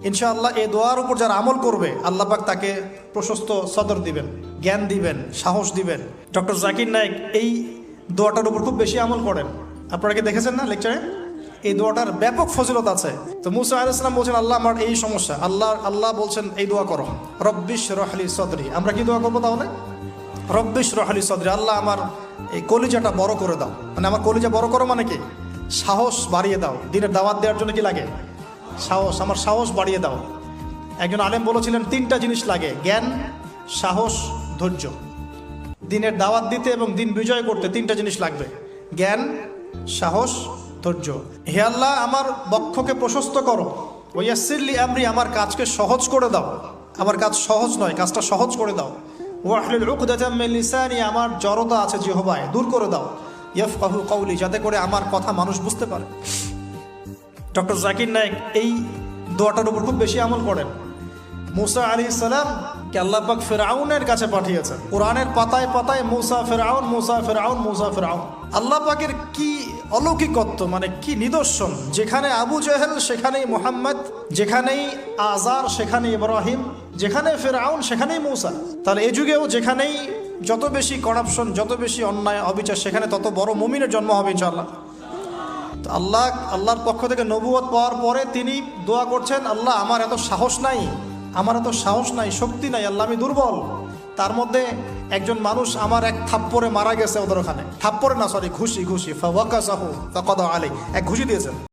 ইনশাআল্লাহ এই দোয়ার উপর যারা আমল করবে আল্লাহ পাক তাকে প্রশস্ত সদর দিবেন, জ্ঞান দিবেন, সাহস দিবেন। ডক্টর জাকির নায়েক এই দোয়াটার উপর খুব বেশি আমল করেন। আপনারা কি দেখেছেন না লেকচারে? এই দোয়াটার ব্যাপক ফজিলত আছে। তো মুসা আলাইহিস সালাম বলছেন, আল্লাহ আমার এই সমস্যা, আল্লাহ বলছেন এই দোয়া করো, রব্বিশ রহলি সদরি। আমরা কি দোয়া করবো তাহলে? রব্বিশ রহলি সদরি, আল্লাহ আমার এই কলিজাটা বড় করে দাও। মানে আমার কলিজা বড় করো মানে কি? সাহস বাড়িয়ে দাও। দিনের দাওয়াত দেওয়ার জন্য কি লাগে? সাহস। আমার সাহস বাড়িয়ে দাও। একজন আলেম বলেছিলেন 3টা জিনিস লাগে, জ্ঞান, সাহস, ধৈর্য। দিনের দাওয়াত দিতে এবং দিন বিজয় করতে 3টা জিনিস লাগবে, জ্ঞান, সাহস, ধৈর্য। হে আল্লাহ আমার বক্ষকে প্রশস্ত করো, ওয়াসসিরলি আমরি, আমার কাজকে সহজ করে দাও। আমার কাজ সহজ নয়, কাজটা সহজ করে দাও। ওয়াহলুল উকদাতাম মিন লিসানি, আমার জড়তা আছে জিহ্বায়, দূর করে দাও। ইয়াফকাহু কওলি, যাতে করে আমার কথা মানুষ বুঝতে পারে। ডক্টর জাকির নায়েক এই দোয়াটার উপর খুব বেশি আমল করেন। মুসা আলাইহিস সালামকে আল্লাহ পাক ফিরআউনের কাছে পাঠিয়েছেন। কোরআনের পাতায় পাতায় মুসা ফিরআউন, মুসা ফিরআউন, মুসা ফিরআউন। আল্লাহ পাকের কি অলৌকিকত্ব, মানে কি নিদর্শন! যেখানে আবু জেহেল সেখানেই মুহাম্মদ, যেখানেই আজার সেখানেই ইব্রাহিম, যেখানে ফিরআউন সেখানেই মুসা। তাহলে এই যুগেও যেখানেই যত বেশি করাপশন, যত বেশি অন্যায় অবিচার, সেখানে তত বড় মুমিনের জন্ম হবে ইনশাআল্লাহ। তো আল্লাহর পক্ষ থেকে নবুয়ত পাওয়ার পরে তিনি দোয়া করছেন, আল্লাহ আমার এত সাহস নাই, শক্তি নাই, আল্লাহ আমি দুর্বল। তার মধ্যে একজন মানুষ আমার এক থাপ্পড়ে মারা গেছে ওদের ওখানে, থাপ্পড়ে না সরি ঘুষি, ফাওয়াকাসাহু ফাকাদা আলাইহি, এক ঘুষি দিয়েছেন।